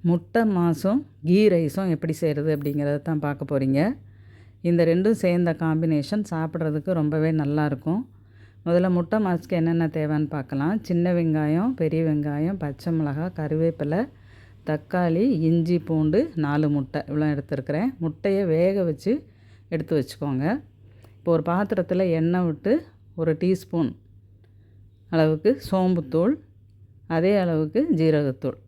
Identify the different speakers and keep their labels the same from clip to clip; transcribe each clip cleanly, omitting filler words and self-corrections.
Speaker 1: முட்டை மாஸும் கீ ரைஸும் எப்படி செய்கிறது அப்படிங்கிறத தான் பார்க்க போகிறீங்க. இந்த ரெண்டும் சேர்ந்த காம்பினேஷன் சாப்பிட்றதுக்கு ரொம்பவே நல்லாயிருக்கும். முதல்ல முட்டை மாஸுக்கு என்னென்ன தேவைன்னு பார்க்கலாம். சின்ன வெங்காயம், பெரிய வெங்காயம், பச்சை மிளகாய், கருவேப்பிலை, தக்காளி, இஞ்சி, பூண்டு, 4 முட்டை இவ்வளோ எடுத்துருக்கிறேன். முட்டையை வேக வச்சு எடுத்து வச்சுக்கோங்க. இப்போ ஒரு பாத்திரத்தில் எண்ணெய் விட்டு 1 டீஸ்பூன் அளவுக்கு சோம்புத்தூள், அதே அளவுக்கு ஜீரகத்தூள்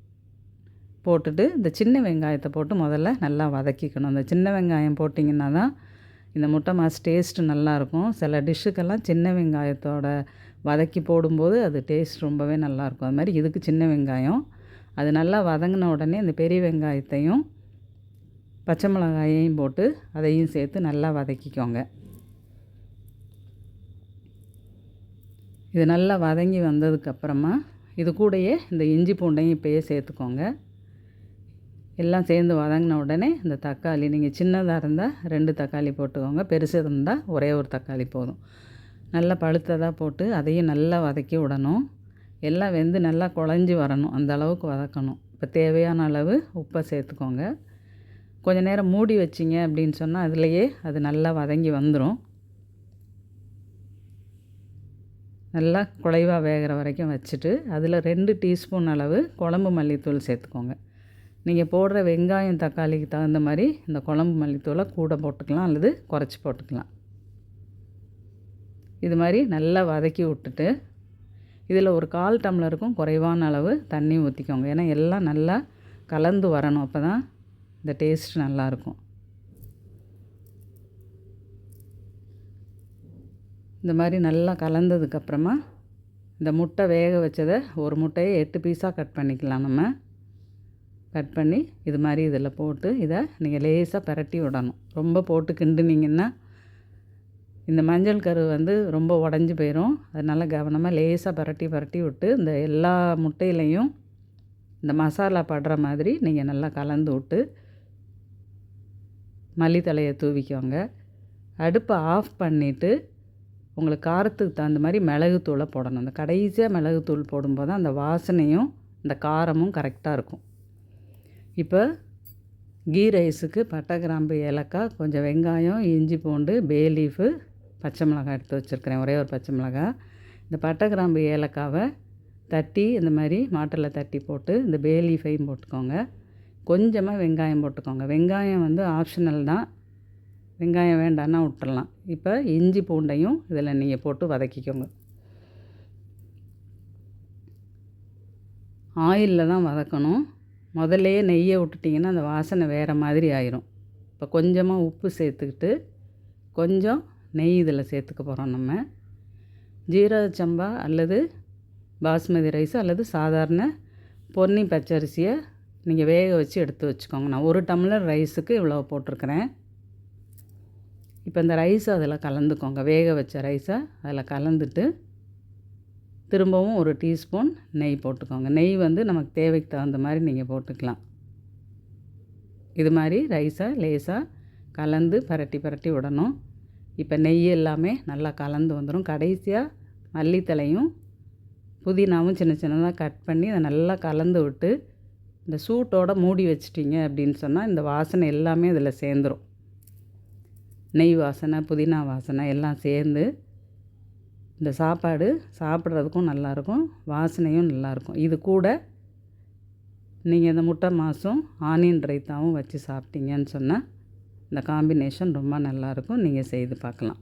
Speaker 1: போட்டுட்டு இந்த சின்ன வெங்காயத்தை போட்டு முதல்ல நல்லா வதக்கிக்கணும். இந்த சின்ன வெங்காயம் போட்டிங்கன்னா தான் இந்த முட்டை மாஸ் டேஸ்ட்டு நல்லாயிருக்கும். சில டிஷ்ஷுக்கெல்லாம் சின்ன வெங்காயத்தோட வதக்கி போடும்போது அது டேஸ்ட் ரொம்பவே நல்லாயிருக்கும். அது மாதிரி இதுக்கு சின்ன வெங்காயம் அது நல்லா வதங்கின உடனே இந்த பெரிய வெங்காயத்தையும் பச்சை மிளகாயையும் போட்டு அதையும் சேர்த்து நல்லா வதக்கிக்கோங்க. இது நல்லா வதங்கி வந்ததுக்கப்புறமா இது கூடயே இந்த இஞ்சி பூண்டையும் இப்போயே சேர்த்துக்கோங்க. எல்லாம் சேர்ந்து வதங்கின உடனே இந்த தக்காளி, நீங்கள் சின்னதாக இருந்தால் 2 தக்காளி போட்டுக்கோங்க, பெருசு இருந்தால் ஒரே ஒரு தக்காளி போதும். நல்லா பழுத்ததாக போட்டு அதையும் நல்லா வதக்கி விடணும். எல்லாம் வெந்து நல்லா குழஞ்சி வரணும், அந்த அளவுக்கு வதக்கணும். இப்போ தேவையான அளவு உப்பை சேர்த்துக்கோங்க. கொஞ்சம் நேரம் மூடி வச்சிங்க அப்படின்னு சொன்னால் அதுலேயே அது நல்லா வதங்கி வந்துடும். நல்லா குழைவாக வேகிற வரைக்கும் வச்சுட்டு அதில் 2 டீஸ்பூன் அளவு குழம்பு மல்லித்தூள் சேர்த்துக்கோங்க. நீங்கள் போடுற வெங்காயம் தக்காளிக்கு தகுந்த மாதிரி இந்த குழம்பு மல்லித்தூளை கூட போட்டுக்கலாம் அல்லது குறைச்சி போட்டுக்கலாம். இது மாதிரி நல்லா வதக்கி விட்டுட்டு இதில் ஒரு 1/4 டம்ளருக்கும் குறைவான அளவு தண்ணி ஊற்றிக்கோங்க. ஏன்னா எல்லாம் நல்லா கலந்து வரணும், அப்போ தான் இந்த டேஸ்ட் நல்லாயிருக்கும். இந்த மாதிரி நல்லா கலந்ததுக்கப்புறமா இந்த முட்டை வேக வச்சதை ஒரு முட்டையை 8 பீஸாக கட் பண்ணிக்கலாம். நம்ம கட் பண்ணி இது மாதிரி இதில் போட்டு இதை நீங்கள் லேசாக பிரட்டி விடணும். ரொம்ப போட்டு கிண்டுனீங்கன்னா இந்த மஞ்சள் கரு ரொம்ப உடஞ்சி போயிடும். அதனால் கவனமாக லேசாக பிரட்டி விட்டு இந்த எல்லா முட்டையிலையும் இந்த மசாலா படுற மாதிரி நீங்கள் நல்லா கலந்து விட்டு மல்லித்தழையை தூவிக்கோங்க. அடுப்பை ஆஃப் பண்ணிவிட்டு உங்களுக்கு காரத்துக்கு தகுந்த மாதிரி மிளகுத்தூளை போடணும். அந்த கடைசியாக மிளகுத்தூள் போடும்போது தான் அந்த வாசனையும் இந்த காரமும் கரெக்டாக இருக்கும். இப்போ கீ ரைஸுக்கு பட்டை, கிராம்பு, ஏலக்காய், கொஞ்சம் வெங்காயம், இஞ்சி, பூண்டு, பே லீஃபு, பச்சை மிளகாய் எடுத்து வச்சுருக்கிறேன், ஒரே ஒரு பச்சை மிளகாய். இந்த பட்டை, கிராம்பு, ஏலக்காவை தட்டி இந்த மாதிரி மாட்டில் தட்டி போட்டு இந்த பே லீஃபையும் போட்டுக்கோங்க. கொஞ்சமாக வெங்காயம் போட்டுக்கோங்க. வெங்காயம் ஆப்ஷனல் தான், வெங்காயம் வேண்டான்னா விட்டுறலாம். இப்போ இஞ்சி பூண்டையும் இதில் நீங்கள் போட்டு வதக்கிக்கோங்க. ஆயிலில் தான் வதக்கணும். முதல்லையே நெய்யை விட்டுட்டிங்கன்னா அந்த வாசனை வேறு மாதிரி ஆயிரும். இப்போ கொஞ்சமாக உப்பு சேர்த்துக்கிட்டு கொஞ்சம் நெய் இதில் சேர்த்துக்க போகிறோம். நம்ம ஜீரக சம்பா அல்லது பாஸ்மதி ரைஸ் அல்லது சாதாரண பொன்னி பச்சரிசியை நீங்கள் வேக வச்சு எடுத்து வச்சுக்கோங்க. நான் 1 டம்ளர் ரைஸுக்கு இவ்வளோ போட்டிருக்கிறேன். இப்போ இந்த ரைஸை அதில் கலந்துக்கோங்க. வேக வச்ச ரைஸை அதில் கலந்துட்டு திரும்பவும் 1 டீஸ்பூன் நெய் போட்டுக்கோங்க. நெய் நமக்கு தேவைக்கு தகுந்த மாதிரி நீங்கள் போட்டுக்கலாம். இது மாதிரி ரைஸை லேசாக கலந்து பரட்டி விடணும். இப்போ நெய் எல்லாமே நல்லா கலந்து வந்துடும். கடைசியாக மல்லித்தலையும் புதினாவும் சின்ன சின்னதாக கட் பண்ணி அதை நல்லா கலந்து விட்டு இந்த சூட்டோடு மூடி வச்சிட்டிங்க அப்படின்னு சொன்னால் இந்த வாசனை எல்லாமே இதில் சேர்ந்துடும். நெய் வாசனை, புதினா வாசனை எல்லாம் சேர்ந்து இந்த சாப்பாடு சாப்பிட்றதுக்கும் நல்லாயிருக்கும், வாசனையும் நல்லாயிருக்கும். இது கூட நீங்கள் இந்த முட்டை மாஸும் ஆனியன் ரைத்தாவும் வச்சு சாப்பிட்டீங்கன்னு சொன்னால் இந்த காம்பினேஷன் ரொம்ப நல்லாயிருக்கும். நீங்கள் செய்து பார்க்கலாம்.